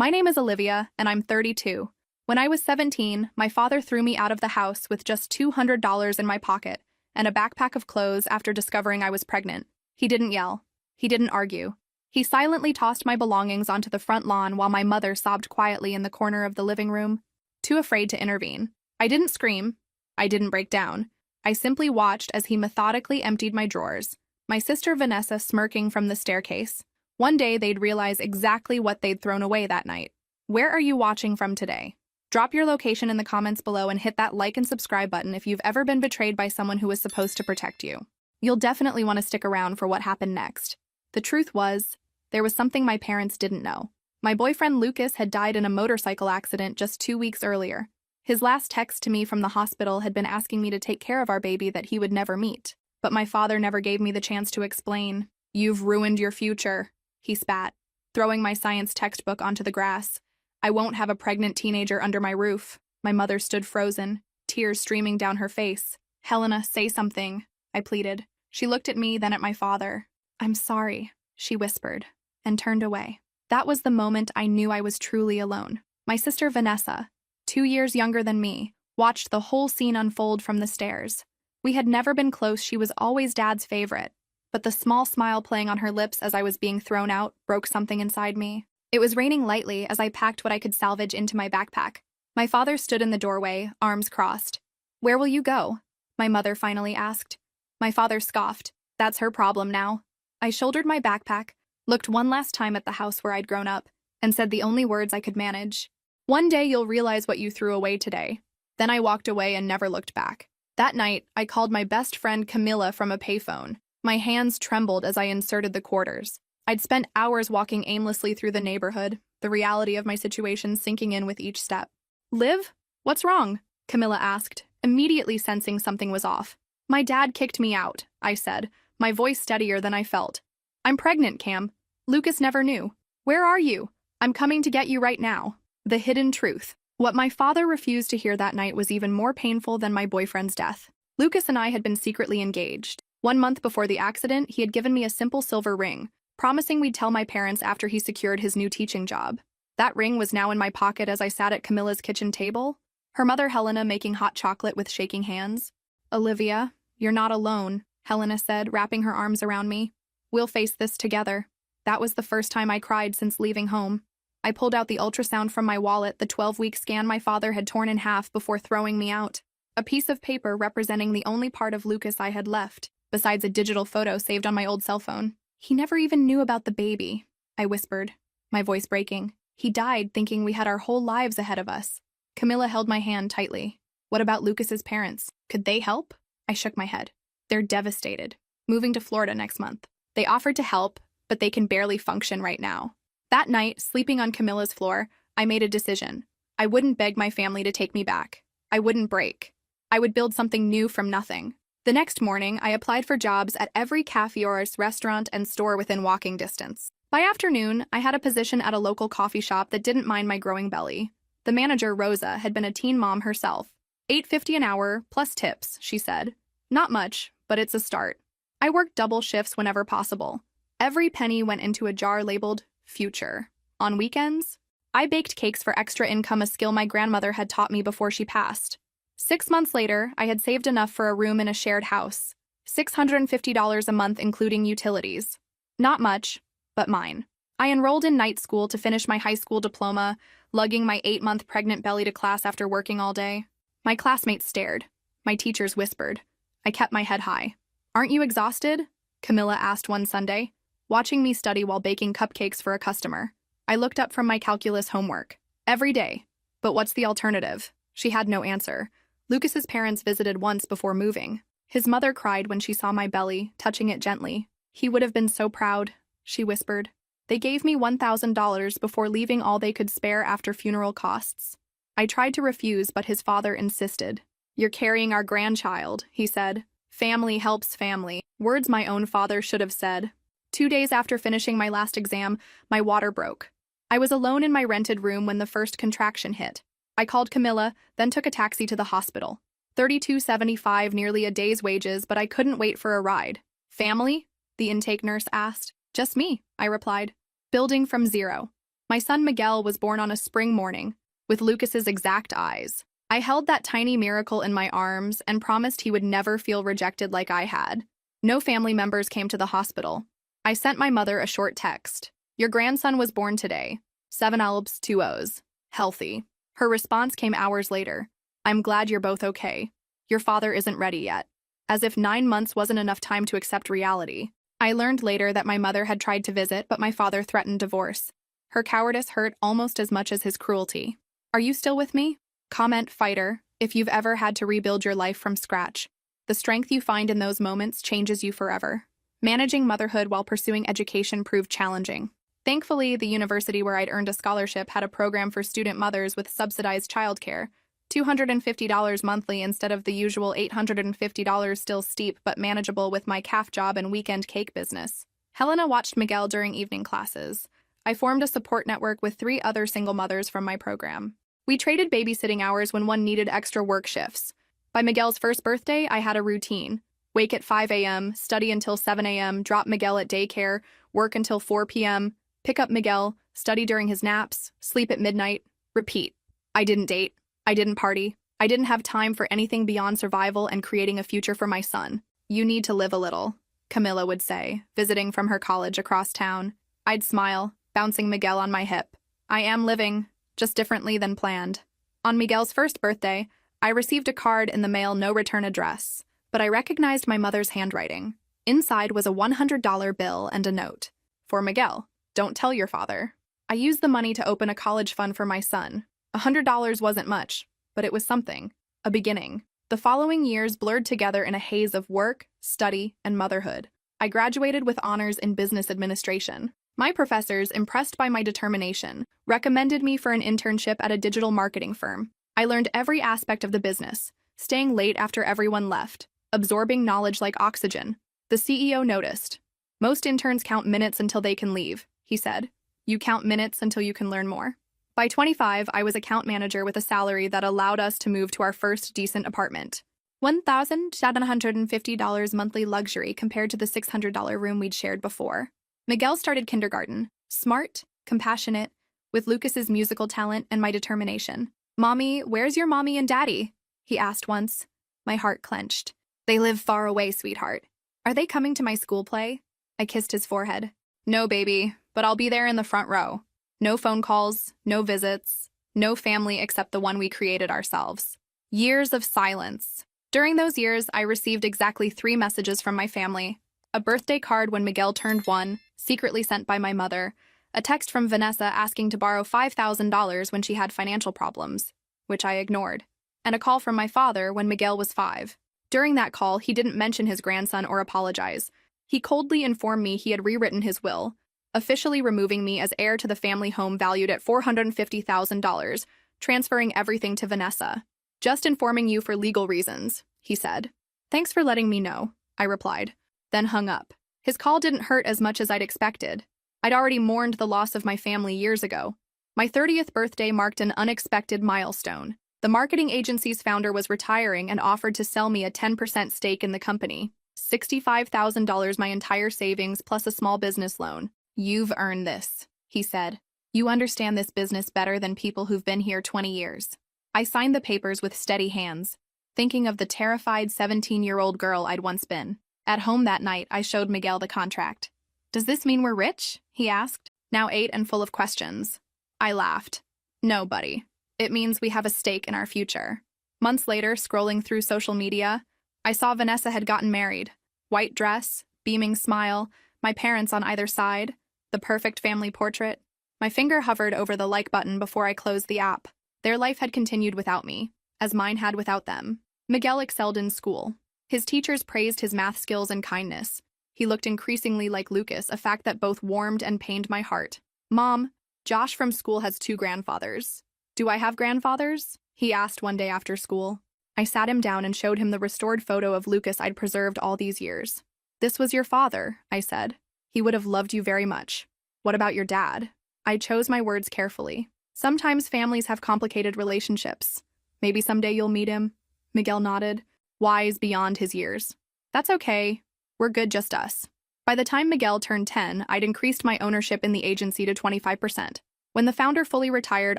My name is Olivia, and I'm 32. When I was 17, my father threw me out of the house with just $200 in my pocket and a backpack of clothes after discovering I was pregnant. He didn't yell. He didn't argue. He silently tossed my belongings onto the front lawn while my mother sobbed quietly in the corner of the living room, too afraid to intervene. I didn't scream. I didn't break down. I simply watched as he methodically emptied my drawers, my sister Vanessa smirking from the staircase. One day they'd realize exactly what they'd thrown away that night. Where are you watching from today? Drop your location in the comments below and hit that like and subscribe button if you've ever been betrayed by someone who was supposed to protect you. You'll definitely want to stick around for what happened next. The truth was, there was something my parents didn't know. My boyfriend Lucas had died in a motorcycle accident just 2 weeks earlier. His last text to me from the hospital had been asking me to take care of our baby that he would never meet. But my father never gave me the chance to explain. "You've ruined your future," he spat, throwing my science textbook onto the grass. "I won't have a pregnant teenager under my roof." My mother stood frozen, tears streaming down her face. "Helena, say something," I pleaded. She looked at me, then at my father. "I'm sorry," she whispered, and turned away. That was the moment I knew I was truly alone. My sister Vanessa, 2 years younger than me, watched the whole scene unfold from the stairs. We had never been close, she was always Dad's favorite, but the small smile playing on her lips as I was being thrown out broke something inside me. It was raining lightly as I packed what I could salvage into my backpack. My father stood in the doorway, arms crossed. "Where will you go?" my mother finally asked. My father scoffed. "That's her problem now." I shouldered my backpack, looked one last time at the house where I'd grown up, and said the only words I could manage. "One day you'll realize what you threw away today." Then I walked away and never looked back. That night, I called my best friend Camilla from a payphone. My hands trembled as I inserted the quarters. I'd spent hours walking aimlessly through the neighborhood, the reality of my situation sinking in with each step. "Liv, what's wrong?" Camilla asked, immediately sensing something was off. "My dad kicked me out," I said, my voice steadier than I felt. "I'm pregnant, Cam. Lucas never knew. Where are you? I'm coming to get you right now." The hidden truth. What my father refused to hear that night was even more painful than my boyfriend's death. Lucas and I had been secretly engaged. 1 month before the accident, he had given me a simple silver ring, promising we'd tell my parents after he secured his new teaching job. That ring was now in my pocket as I sat at Camilla's kitchen table, her mother Helena making hot chocolate with shaking hands. "Olivia, you're not alone," Helena said, wrapping her arms around me. "We'll face this together." That was the first time I cried since leaving home. I pulled out the ultrasound from my wallet, the 12-week scan my father had torn in half before throwing me out. A piece of paper representing the only part of Lucas I had left, besides a digital photo saved on my old cell phone. "He never even knew about the baby," I whispered, my voice breaking. "He died thinking we had our whole lives ahead of us." Camilla held my hand tightly. "What about Lucas's parents? Could they help?" I shook my head. "They're devastated. Moving to Florida next month. They offered to help, but they can barely function right now." That night, sleeping on Camilla's floor, I made a decision. I wouldn't beg my family to take me back. I wouldn't break. I would build something new from nothing. The next morning, I applied for jobs at every cafe or restaurant and store within walking distance. By afternoon, I had a position at a local coffee shop that didn't mind my growing belly. The manager, Rosa, had been a teen mom herself. $8.50 an hour, plus tips, she said. Not much, but it's a start. I worked double shifts whenever possible. Every penny went into a jar labeled future. On weekends, I baked cakes for extra income, a skill my grandmother had taught me before she passed. 6 months later, I had saved enough for a room in a shared house. $650 a month, including utilities. Not much, but mine. I enrolled in night school to finish my high school diploma, lugging my 8-month pregnant belly to class after working all day. My classmates stared. My teachers whispered. I kept my head high. "Aren't you exhausted?" Camilla asked one Sunday, watching me study while baking cupcakes for a customer. I looked up from my calculus homework. "Every day. But what's the alternative?" She had no answer. Lucas's parents visited once before moving. His mother cried when she saw my belly, touching it gently. "He would have been so proud," she whispered. They gave me $1,000 before leaving all they could spare after funeral costs. I tried to refuse, but his father insisted. "You're carrying our grandchild," he said. "Family helps family." Words my own father should have said. 2 days after finishing my last exam, my water broke. I was alone in my rented room when the first contraction hit. I called Camilla, then took a taxi to the hospital. $32.75, nearly a day's wages, but I couldn't wait for a ride. "Family?" the intake nurse asked. "Just me," I replied. "Building from zero." My son Miguel was born on a spring morning, with Lucas's exact eyes. I held that tiny miracle in my arms and promised he would never feel rejected like I had. No family members came to the hospital. I sent my mother a short text. Your grandson was born today. 7 Albs, 2 O's. Healthy. Her response came hours later. I'm glad you're both okay. Your father isn't ready yet. As if 9 months wasn't enough time to accept reality. I learned later that my mother had tried to visit, but my father threatened divorce. Her cowardice hurt almost as much as his cruelty. Are you still with me? Comment fighter if you've ever had to rebuild your life from scratch. The strength you find in those moments changes you forever. Managing motherhood while pursuing education proved challenging. Thankfully, the university where I'd earned a scholarship had a program for student mothers with subsidized childcare. $250 monthly instead of the usual $850, still steep but manageable with my calf job and weekend cake business. Helena watched Miguel during evening classes. I formed a support network with 3 other single mothers from my program. We traded babysitting hours when one needed extra work shifts. By Miguel's first birthday, I had a routine. Wake at 5 a.m., study until 7 a.m., drop Miguel at daycare, work until 4 p.m., pick up Miguel, study during his naps, sleep at midnight, repeat. I didn't date. I didn't party. I didn't have time for anything beyond survival and creating a future for my son. You need to live a little, Camilla would say, visiting from her college across town. I'd smile, bouncing Miguel on my hip. I am living, just differently than planned. On Miguel's first birthday, I received a card in the mail, no return address, but I recognized my mother's handwriting. Inside was a $100 bill and a note. For Miguel, don't tell your father. I used the money to open a college fund for my son. $100 wasn't much, but it was something. A beginning. The following years blurred together in a haze of work, study, and motherhood. I graduated with honors in business administration. My professors, impressed by my determination, recommended me for an internship at a digital marketing firm. I learned every aspect of the business, staying late after everyone left, absorbing knowledge like oxygen. The CEO noticed. Most interns count minutes until they can leave, he said. You count minutes until you can learn more. By 25, I was account manager with a salary that allowed us to move to our first decent apartment. $1,750 monthly luxury compared to the $600 room we'd shared before. Miguel started kindergarten, smart, compassionate, with Lucas's musical talent and my determination. Mommy, where's your mommy and daddy? He asked once. My heart clenched. They live far away, sweetheart. Are they coming to my school play? I kissed his forehead. No, baby, but I'll be there in the front row. No phone calls, no visits, no family except the one we created ourselves. Years of silence. During those years, I received exactly 3 messages from my family. A birthday card when Miguel turned 1, secretly sent by my mother. A text from Vanessa asking to borrow $5,000 when she had financial problems, which I ignored. And a call from my father when Miguel was 5. During that call, he didn't mention his grandson or apologize. He coldly informed me he had rewritten his will, officially removing me as heir to the family home valued at $450,000, transferring everything to Vanessa. Just informing you for legal reasons, he said. Thanks for letting me know, I replied, then hung up. His call didn't hurt as much as I'd expected. I'd already mourned the loss of my family years ago. My 30th birthday marked an unexpected milestone. The marketing agency's founder was retiring and offered to sell me a 10% stake in the company. $65,000, my entire savings plus a small business loan. You've earned this, he said. You understand this business better than people who've been here 20 years. I signed the papers with steady hands, thinking of the terrified 17-year-old girl I'd once been. At home that night, I showed Miguel the contract. Does this mean we're rich? He asked, now 8 and full of questions. I laughed. No, buddy. It means we have a stake in our future. Months later, scrolling through social media, I saw Vanessa had gotten married. White dress, beaming smile, my parents on either side, the perfect family portrait. My finger hovered over the like button before I closed the app. Their life had continued without me, as mine had without them. Miguel excelled in school. His teachers praised his math skills and kindness. He looked increasingly like Lucas, a fact that both warmed and pained my heart. Mom, Josh from school has 2 grandfathers. Do I have grandfathers? He asked one day after school. I sat him down and showed him the restored photo of Lucas I'd preserved all these years. This was your father, I said. He would have loved you very much. What about your dad? I chose my words carefully. Sometimes families have complicated relationships. Maybe someday you'll meet him. Miguel nodded, wise beyond his years. That's okay. We're good, just us. By the time Miguel turned 10, I'd increased my ownership in the agency to 25%. When the founder fully retired,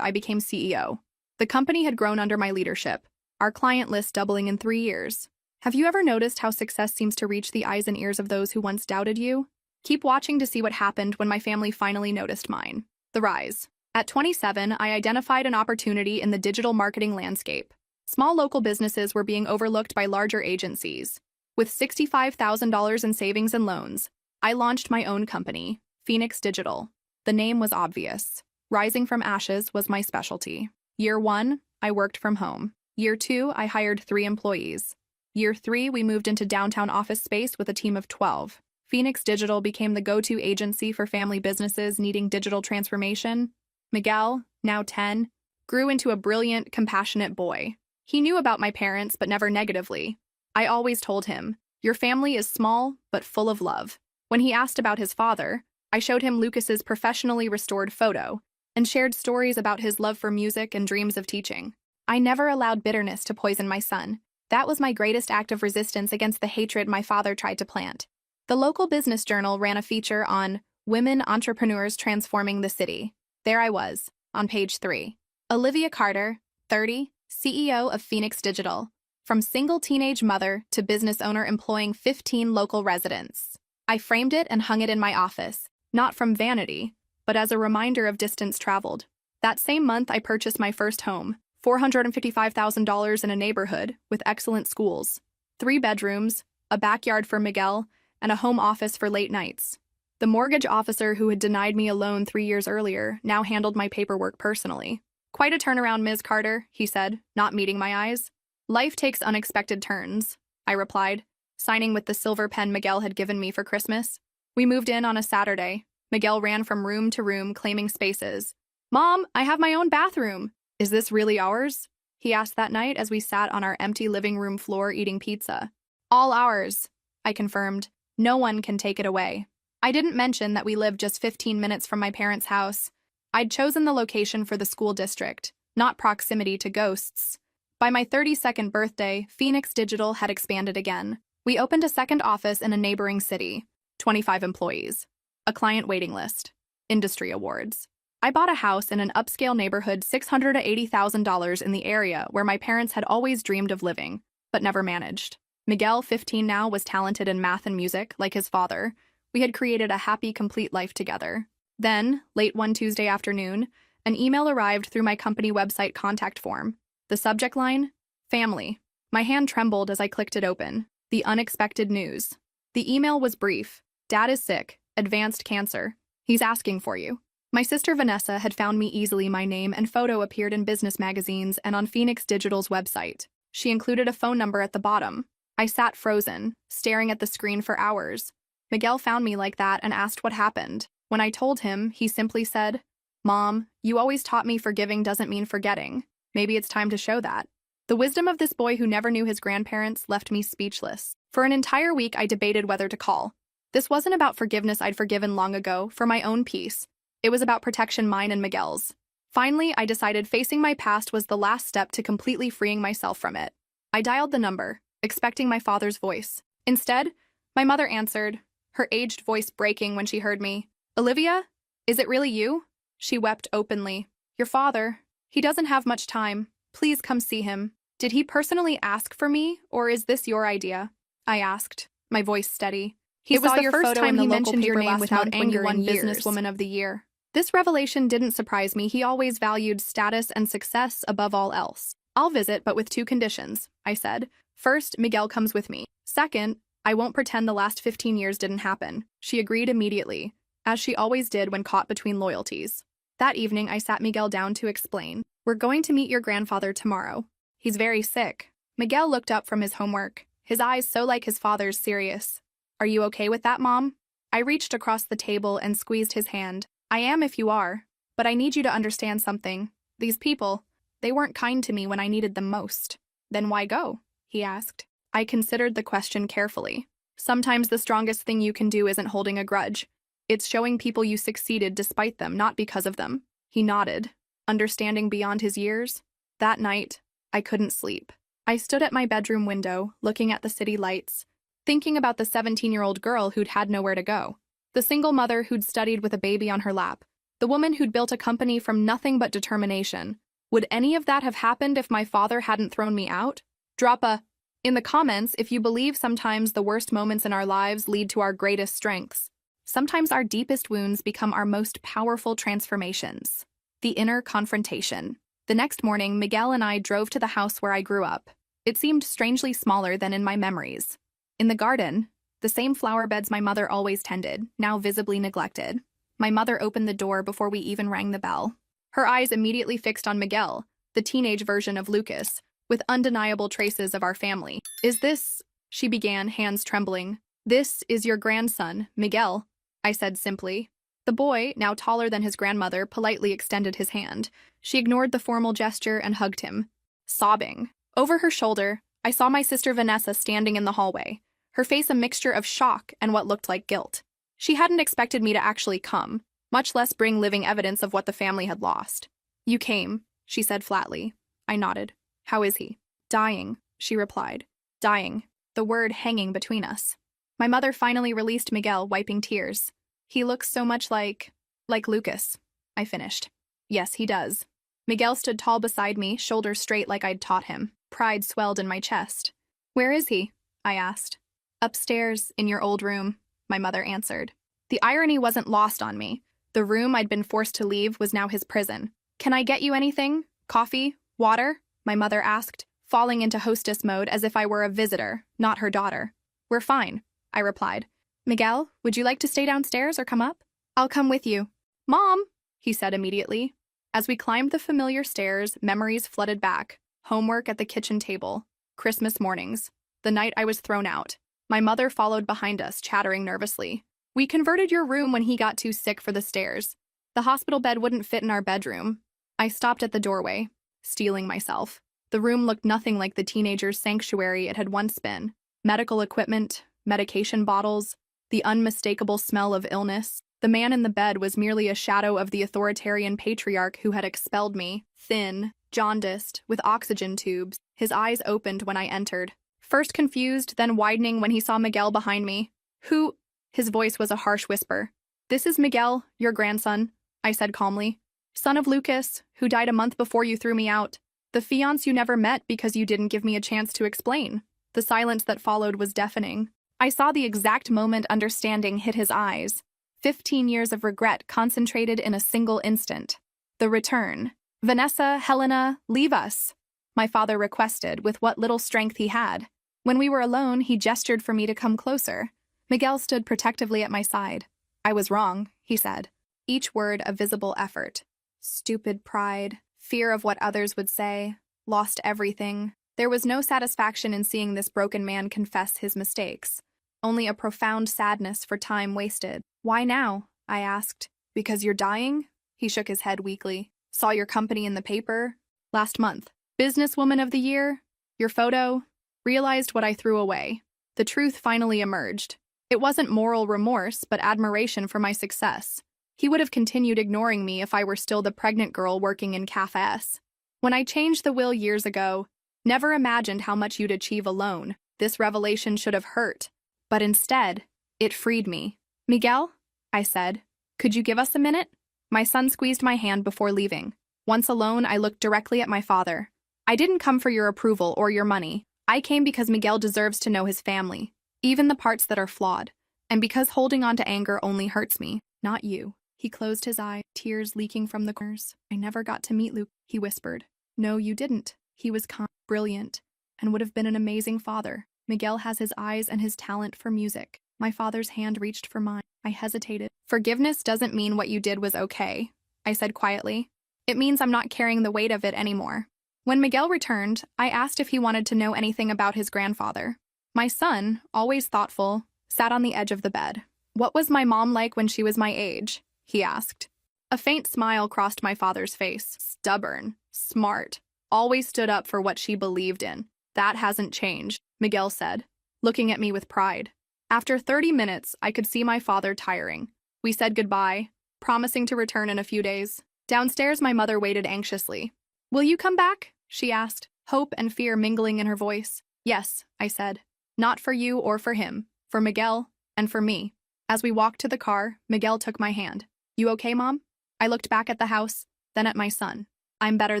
I became CEO. The company had grown under my leadership, our client list doubling in 3 years. Have you ever noticed how success seems to reach the eyes and ears of those who once doubted you? Keep watching to see what happened when my family finally noticed mine. The rise. At 27, I identified an opportunity in the digital marketing landscape. Small local businesses were being overlooked by larger agencies. With $65,000 in savings and loans, I launched my own company, Phoenix Digital. The name was obvious. Rising from ashes was my specialty. Year 1, I worked from home. Year 2, I hired 3 employees. Year 3, we moved into downtown office space with a team of 12. Phoenix Digital became the go-to agency for family businesses needing digital transformation. Miguel, now 10, grew into a brilliant, compassionate boy. He knew about my parents, but never negatively. I always told him, "Your family is small, but full of love." When he asked about his father, I showed him Lucas's professionally restored photo and shared stories about his love for music and dreams of teaching. I never allowed bitterness to poison my son. That was my greatest act of resistance against the hatred my father tried to plant. The local business journal ran a feature on women entrepreneurs transforming the city. There I was, on page 3. Olivia Carter, 30, CEO of Phoenix Digital. From single teenage mother to business owner employing 15 local residents. I framed it and hung it in my office, not from vanity, but as a reminder of distance traveled. That same month, I purchased my first home, $455,000 in a neighborhood with excellent schools, 3 bedrooms, a backyard for Miguel, and a home office for late nights. The mortgage officer who had denied me a loan 3 years earlier now handled my paperwork personally. "Quite a turnaround, Ms. Carter," he said, not meeting my eyes. "Life takes unexpected turns," I replied, signing with the silver pen Miguel had given me for Christmas. We moved in on a Saturday. Miguel ran from room to room, claiming spaces. "Mom, I have my own bathroom. Is this really ours?" he asked that night as we sat on our empty living room floor eating pizza. "All ours," I confirmed. "No one can take it away." I didn't mention that we lived just 15 minutes from my parents' house. I'd chosen the location for the school district, not proximity to ghosts. By my 32nd birthday, Phoenix Digital had expanded again. We opened a second office in a neighboring city, 25 employees, a client waiting list, industry awards. I bought a house in an upscale neighborhood, $680,000 in the area where my parents had always dreamed of living, but never managed. Miguel, 15 now, was talented in math and music, like his father. We had created a happy, complete life together. Then, late one Tuesday afternoon, an email arrived through my company website contact form. The subject line? Family. My hand trembled as I clicked it open. The unexpected news. The email was brief. "Dad is sick. Advanced cancer. He's asking for you." My sister Vanessa had found me easily. My name and photo appeared in business magazines and on Phoenix Digital's website. She included a phone number at the bottom. I sat frozen, staring at the screen for hours. Miguel found me like that and asked what happened. When I told him, he simply said, "Mom, you always taught me forgiving doesn't mean forgetting. Maybe it's time to show that." The wisdom of this boy who never knew his grandparents left me speechless. For an entire week, I debated whether to call. This wasn't about forgiveness I'd forgiven long ago, for my own peace. It was about protection, mine and Miguel's. Finally, I decided facing my past was the last step to completely freeing myself from it. I dialed the number, expecting my father's voice. Instead, my mother answered, her aged voice breaking when she heard me. "Olivia? Is it really you?" She wept openly. "Your father. He doesn't have much time. Please come see him." "Did he personally ask for me, or is this your idea?" I asked, my voice steady. "He saw your photo in the local paper last month when you won Businesswoman of the Year." This revelation didn't surprise me. He always valued status and success above all else. "I'll visit, but with 2 conditions," I said. "First, Miguel comes with me. Second, I won't pretend the last 15 years didn't happen." She agreed immediately, as she always did when caught between loyalties. That evening, I sat Miguel down to explain. "We're going to meet your grandfather tomorrow. He's very sick." Miguel looked up from his homework, his eyes so like his father's, serious. "Are you okay with that, Mom?" I reached across the table and squeezed his hand. "I am if you are, but I need you to understand something. These people, they weren't kind to me when I needed them most." "Then why go?" he asked. I considered the question carefully. Sometimes the strongest thing you can do isn't holding a grudge. It's showing people you succeeded despite them, not because of them. He nodded, understanding beyond his years. That night, I couldn't sleep. I stood at my bedroom window, looking at the city lights, thinking about the 17-year-old girl who'd had nowhere to go, the single mother who'd studied with a baby on her lap, The woman who'd built a company from nothing but determination. Would any of that have happened if my father hadn't thrown me out? Drop a in the comments if you believe sometimes the worst moments in our lives lead to our greatest strengths. Sometimes our deepest wounds become our most powerful transformations. The inner confrontation. The next morning, Miguel and I drove to the house where I grew up. It seemed strangely smaller than in my memories. In the garden, the same flower beds my mother always tended, now visibly neglected. My mother opened the door before we even rang the bell. Her eyes immediately fixed on Miguel, the teenage version of Lucas, with undeniable traces of our family. "Is this," she began, hands trembling. "This is your grandson, Miguel," I said simply. The boy, now taller than his grandmother, politely extended his hand. She ignored the formal gesture and hugged him, sobbing. Over her shoulder, I saw my sister Vanessa standing in the hallway, her face a mixture of shock and what looked like guilt. She hadn't expected me to actually come, much less bring living evidence of what the family had lost. "You came," she said flatly. I nodded. "How is he?" "Dying," she replied. "Dying," the word hanging between us. My mother finally released Miguel, wiping tears. "He looks so much like Lucas," I finished. "Yes, he does." Miguel stood tall beside me, shoulders straight like I'd taught him. Pride swelled in my chest. "Where is he?" I asked. "Upstairs, in your old room," my mother answered. The irony wasn't lost on me. The room I'd been forced to leave was now his prison. "Can I get you anything? Coffee? Water?" my mother asked, falling into hostess mode as if I were a visitor, not her daughter. "We're fine," I replied. "Miguel, would you like to stay downstairs or come up?" "I'll come with you." "Mom," he said immediately. As we climbed the familiar stairs, memories flooded back. Homework at the kitchen table. Christmas mornings. The night I was thrown out. My mother followed behind us, chattering nervously. "We converted your room when he got too sick for the stairs. The hospital bed wouldn't fit in our bedroom." I stopped at the doorway, steeling myself. The room looked nothing like the teenager's sanctuary it had once been. Medical equipment, medication bottles, the unmistakable smell of illness. The man in the bed was merely a shadow of the authoritarian patriarch who had expelled me, thin, jaundiced, with oxygen tubes. His eyes opened when I entered. First confused, then widening when he saw Miguel behind me. "Who?" His voice was a harsh whisper. "This is Miguel, your grandson," I said calmly. "Son of Lucas, who died a month before you threw me out. The fiancé you never met because you didn't give me a chance to explain." The silence that followed was deafening. I saw the exact moment understanding hit his eyes. 15 years of regret concentrated in a single instant. The return. "Vanessa, Helena, leave us," my father requested with what little strength he had. When we were alone, he gestured for me to come closer. Miguel stood protectively at my side. "I was wrong," he said. Each word a visible effort. Stupid pride, fear of what others would say, lost everything. There was no satisfaction in seeing this broken man confess his mistakes. Only a profound sadness for time wasted. "Why now?" I asked. "Because you're dying?" He shook his head weakly. "Saw your company in the paper last month. Businesswoman of the year, your photo." Realized what I threw away. The truth finally emerged. It wasn't moral remorse, but admiration for my success. He would have continued ignoring me if I were still the pregnant girl working in cafes. "When I changed the will years ago, never imagined how much you'd achieve alone. This revelation should have hurt. But instead, it freed me." "Miguel," I said, "could you give us a minute?" My son squeezed my hand before leaving. Once alone, I looked directly at my father. "I didn't come for your approval or your money. I came because Miguel deserves to know his family, even the parts that are flawed. And because holding on to anger only hurts me, not you." He closed his eye, tears leaking from the corners. "I never got to meet Luke," he whispered. "No, you didn't. He was calm, brilliant, and would have been an amazing father. Miguel has his eyes and his talent for music." My father's hand reached for mine. I hesitated. "Forgiveness doesn't mean what you did was okay," I said quietly. "It means I'm not carrying the weight of it anymore." When Miguel returned, I asked if he wanted to know anything about his grandfather. My son, always thoughtful, sat on the edge of the bed. "What was my mom like when she was my age?" he asked. A faint smile crossed my father's face. "Stubborn, smart, always stood up for what she believed in. That hasn't changed," Miguel said, looking at me with pride. After 30 minutes, I could see my father tiring. We said goodbye, promising to return in a few days. Downstairs, my mother waited anxiously. "Will you come back?" she asked, hope and fear mingling in her voice. "Yes," I said. "Not for you or for him, for Miguel and for me." As we walked to the car, Miguel took my hand. "You okay, Mom?" I looked back at the house, then at my son. I'm better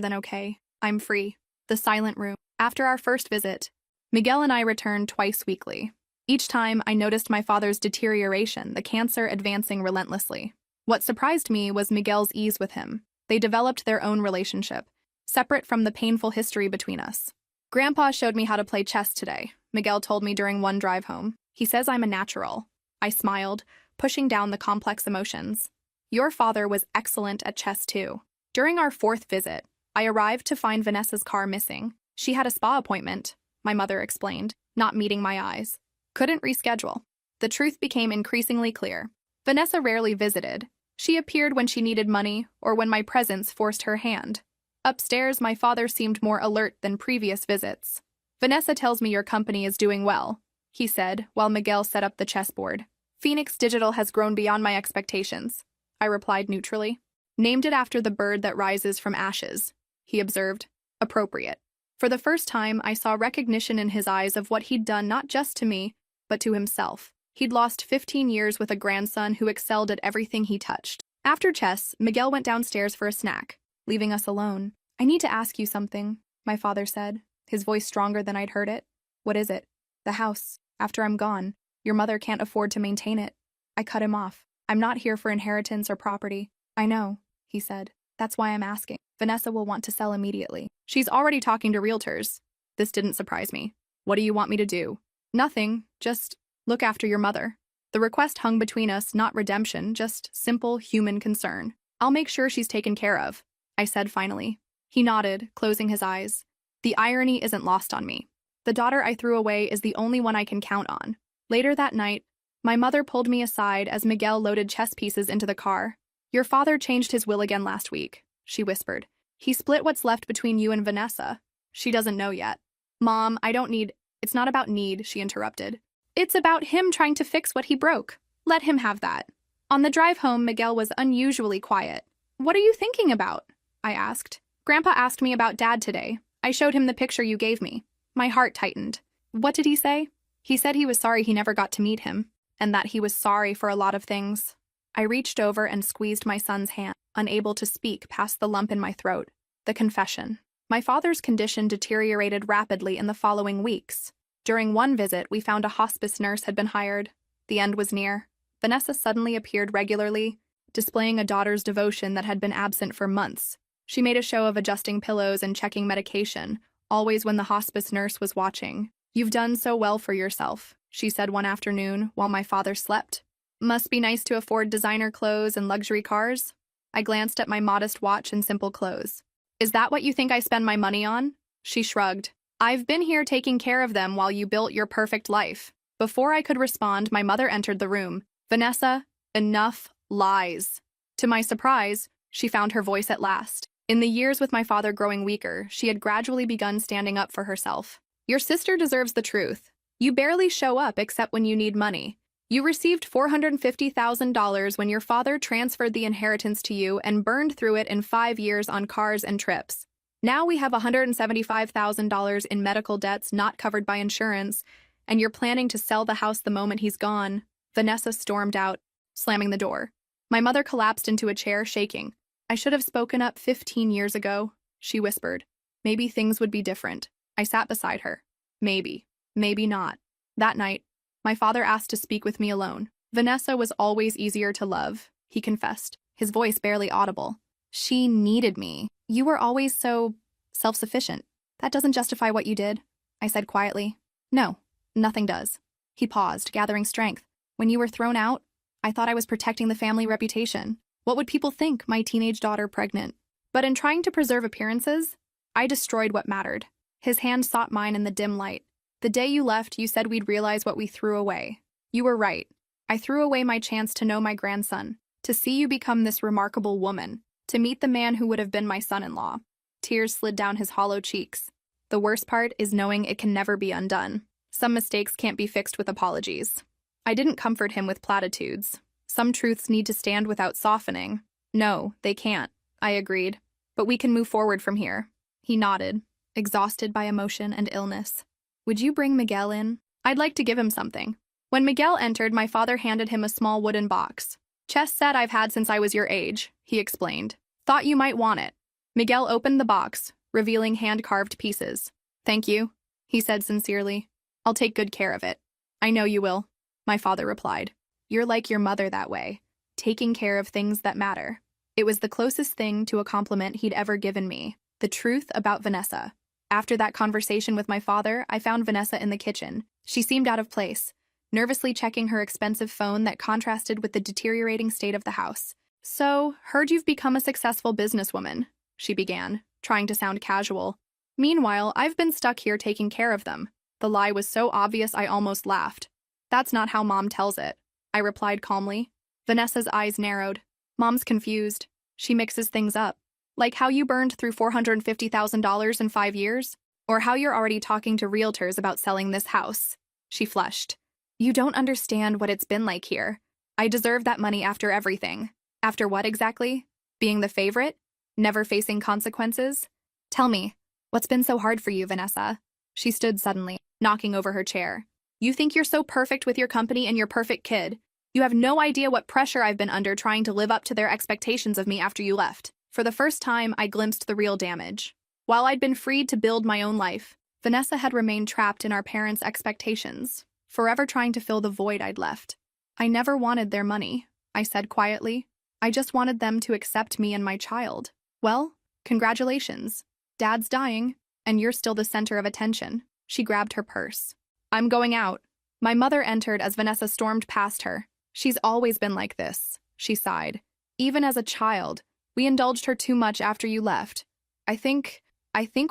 than okay. I'm free. The silent room. After our first visit, Miguel and I returned twice weekly. Each time, I noticed my father's deterioration, the cancer advancing relentlessly. What surprised me was Miguel's ease with him. They developed their own relationship, separate from the painful history between us. Grandpa showed me how to play chess today, Miguel told me during one drive home. He says I'm a natural. I smiled, pushing down the complex emotions. Your father was excellent at chess too. During our fourth visit, I arrived to find Vanessa's car missing. She had a spa appointment, my mother explained, not meeting my eyes. Couldn't reschedule. The truth became increasingly clear. Vanessa rarely visited. She appeared when she needed money or when my presence forced her hand. Upstairs, my father seemed more alert than previous visits. Vanessa tells me your company is doing well, he said, while Miguel set up the chessboard. Phoenix Digital has grown beyond my expectations, I replied neutrally. Named it after the bird that rises from ashes, he observed. Appropriate. For the first time, I saw recognition in his eyes of what he'd done not just to me, but to himself. He'd lost 15 years with a grandson who excelled at everything he touched. After chess, Miguel went downstairs for a snack, leaving us alone. I need to ask you something, my father said, his voice stronger than I'd heard it. What is it? The house. After I'm gone, your mother can't afford to maintain it. I cut him off. I'm not here for inheritance or property. I know, he said. That's why I'm asking. Vanessa will want to sell immediately. She's already talking to realtors. This didn't surprise me. What do you want me to do? Nothing, just look after your mother. The request hung between us, not redemption, just simple human concern. I'll make sure she's taken care of, I said finally. He nodded, closing his eyes. The irony isn't lost on me. The daughter I threw away is the only one I can count on. Later that night, my mother pulled me aside as Miguel loaded chess pieces into the car. Your father changed his will again last week, she whispered. He split what's left between you and Vanessa. She doesn't know yet. Mom, I don't need— It's not about need, she interrupted. It's about him trying to fix what he broke. Let him have that. On the drive home, Miguel was unusually quiet. What are you thinking about? I asked. Grandpa asked me about Dad today. I showed him the picture you gave me. My heart tightened. What did he say? He said he was sorry he never got to meet him, and that he was sorry for a lot of things. I reached over and squeezed my son's hand, unable to speak past the lump in my throat. The confession. My father's condition deteriorated rapidly in the following weeks. During one visit, we found a hospice nurse had been hired. The end was near. Vanessa suddenly appeared regularly, displaying a daughter's devotion that had been absent for months. She made a show of adjusting pillows and checking medication, always when the hospice nurse was watching. You've done so well for yourself, she said one afternoon while my father slept. Must be nice to afford designer clothes and luxury cars. I glanced at my modest watch and simple clothes. Is that what you think I spend my money on? She shrugged. I've been here taking care of them while you built your perfect life. Before I could respond, my mother entered the room. Vanessa, enough lies. To my surprise, she found her voice at last. In the years with my father growing weaker, she had gradually begun standing up for herself. Your sister deserves the truth. You barely show up except when you need money. You received $450,000 when your father transferred the inheritance to you and burned through it in 5 years on cars and trips. Now we have $175,000 in medical debts not covered by insurance, and you're planning to sell the house the moment he's gone. Vanessa stormed out, slamming the door. My mother collapsed into a chair, shaking. I should have spoken up 15 years ago, she whispered. Maybe things would be different. I sat beside her. Maybe. Maybe not. That night, my father asked to speak with me alone. Vanessa was always easier to love, he confessed, his voice barely audible. She needed me. You were always so self-sufficient. That doesn't justify what you did, I said quietly. No, nothing does. He paused, gathering strength. When you were thrown out, I thought I was protecting the family reputation. What would people think, my teenage daughter pregnant? But in trying to preserve appearances, I destroyed what mattered. His hand sought mine in the dim light. The day you left, you said we'd realize what we threw away. You were right. I threw away my chance to know my grandson, to see you become this remarkable woman, to meet the man who would have been my son-in-law. Tears slid down his hollow cheeks. The worst part is knowing it can never be undone. Some mistakes can't be fixed with apologies. I didn't comfort him with platitudes. Some truths need to stand without softening. No, they can't, I agreed. But we can move forward from here. He nodded, exhausted by emotion and illness. Would you bring Miguel in? I'd like to give him something. When Miguel entered, my father handed him a small wooden box. Chess set I've had since I was your age, he explained. Thought you might want it. Miguel opened the box, revealing hand-carved pieces. Thank you, he said sincerely. I'll take good care of it. I know you will, my father replied. You're like your mother that way, taking care of things that matter. It was the closest thing to a compliment he'd ever given me, the truth about Vanessa. After that conversation with my father, I found Vanessa in the kitchen. She seemed out of place, nervously checking her expensive phone that contrasted with the deteriorating state of the house. So, heard you've become a successful businesswoman, she began, trying to sound casual. Meanwhile, I've been stuck here taking care of them. The lie was so obvious I almost laughed. That's not how Mom tells it, I replied calmly. Vanessa's eyes narrowed. Mom's confused. She mixes things up. Like how you burned through $450,000 in 5 years? Or how you're already talking to realtors about selling this house. She flushed. You don't understand what it's been like here. I deserve that money after everything. After what exactly? Being the favorite? Never facing consequences? Tell me, what's been so hard for you, Vanessa? She stood suddenly, knocking over her chair. You think you're so perfect with your company and your perfect kid. You have no idea what pressure I've been under trying to live up to their expectations of me after you left. For the first time, I glimpsed the real damage. While I'd been freed to build my own life, Vanessa had remained trapped in our parents' expectations, forever trying to fill the void I'd left. I never wanted their money, I said quietly. I just wanted them to accept me and my child. Well, congratulations. Dad's dying, and you're still the center of attention. She grabbed her purse. I'm going out. My mother entered as Vanessa stormed past her. She's always been like this, she sighed. Even as a child, we indulged her too much after you left. I think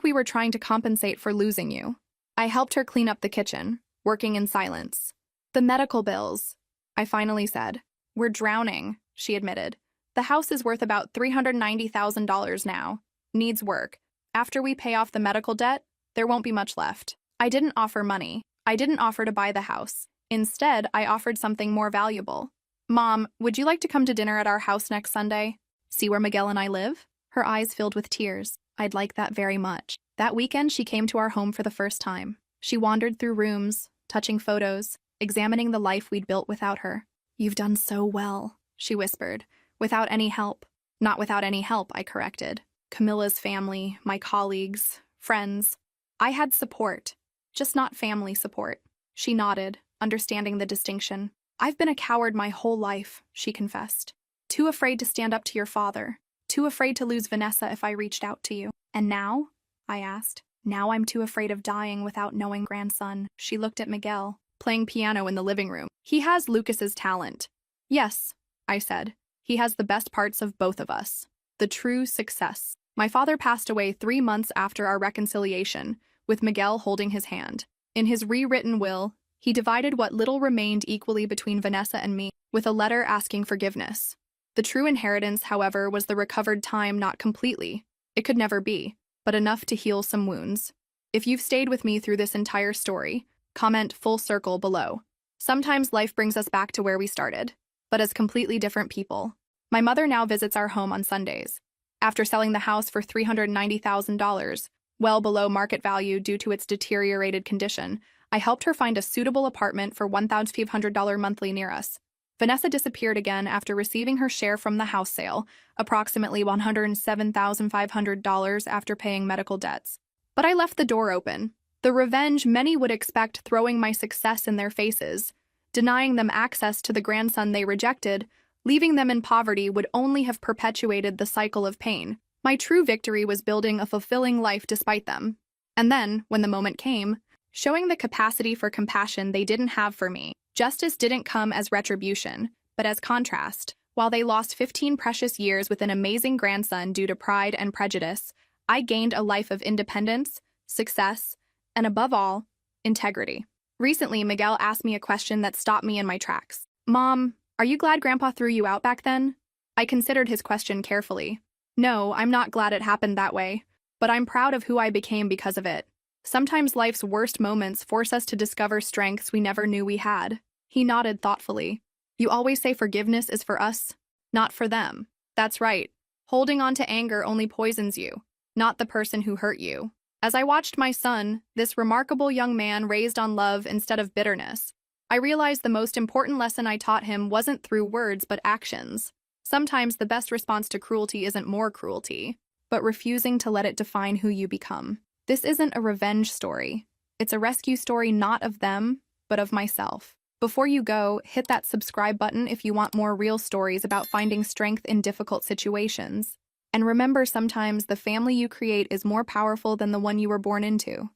we were trying to compensate for losing you. I helped her clean up the kitchen, working in silence. The medical bills, I finally said. We're drowning, she admitted. The house is worth about $390,000 now. Needs work. After we pay off the medical debt, there won't be much left. I didn't offer money. I didn't offer to buy the house. Instead, I offered something more valuable. Mom, would you like to come to dinner at our house next Sunday? See where Miguel and I live? Her eyes filled with tears. I'd like that very much. That weekend, she came to our home for the first time. She wandered through rooms, touching photos, examining the life we'd built without her. You've done so well, she whispered. Without any help. Not without any help, I corrected. Camilla's family, my colleagues, friends. I had support, just not family support. She nodded, understanding the distinction. I've been a coward my whole life, she confessed. Too afraid to stand up to your father. Too afraid to lose Vanessa if I reached out to you. And now? I asked. Now I'm too afraid of dying without knowing grandson. She looked at Miguel, playing piano in the living room. He has Lucas's talent. Yes, I said. He has the best parts of both of us. The true success. My father passed away 3 months after our reconciliation, with Miguel holding his hand. In his rewritten will, he divided what little remained equally between Vanessa and me, with a letter asking forgiveness. The true inheritance, however, was the recovered time, not completely. It could never be, but enough to heal some wounds. If you've stayed with me through this entire story, comment full circle below. Sometimes life brings us back to where we started, but as completely different people. My mother now visits our home on Sundays. After selling the house for $390,000, well below market value due to its deteriorated condition, I helped her find a suitable apartment for $1,500 monthly near us. Vanessa disappeared again after receiving her share from the house sale, approximately $107,500 after paying medical debts. But I left the door open. The revenge many would expect throwing my success in their faces, denying them access to the grandson they rejected, leaving them in poverty would only have perpetuated the cycle of pain. My true victory was building a fulfilling life despite them. And then, when the moment came, showing the capacity for compassion they didn't have for me. Justice didn't come as retribution, but as contrast. While they lost 15 precious years with an amazing grandson due to pride and prejudice, I gained a life of independence, success, and above all, integrity. Recently, Miguel asked me a question that stopped me in my tracks. Mom, are you glad Grandpa threw you out back then? I considered his question carefully. No, I'm not glad it happened that way, but I'm proud of who I became because of it. Sometimes life's worst moments force us to discover strengths we never knew we had. He nodded thoughtfully. You always say forgiveness is for us, not for them. That's right. Holding on to anger only poisons you, not the person who hurt you. As I watched my son, this remarkable young man raised on love instead of bitterness, I realized the most important lesson I taught him wasn't through words but actions. Sometimes the best response to cruelty isn't more cruelty, but refusing to let it define who you become. This isn't a revenge story. It's a rescue story not of them, but of myself. Before you go, hit that subscribe button if you want more real stories about finding strength in difficult situations. And remember, sometimes the family you create is more powerful than the one you were born into.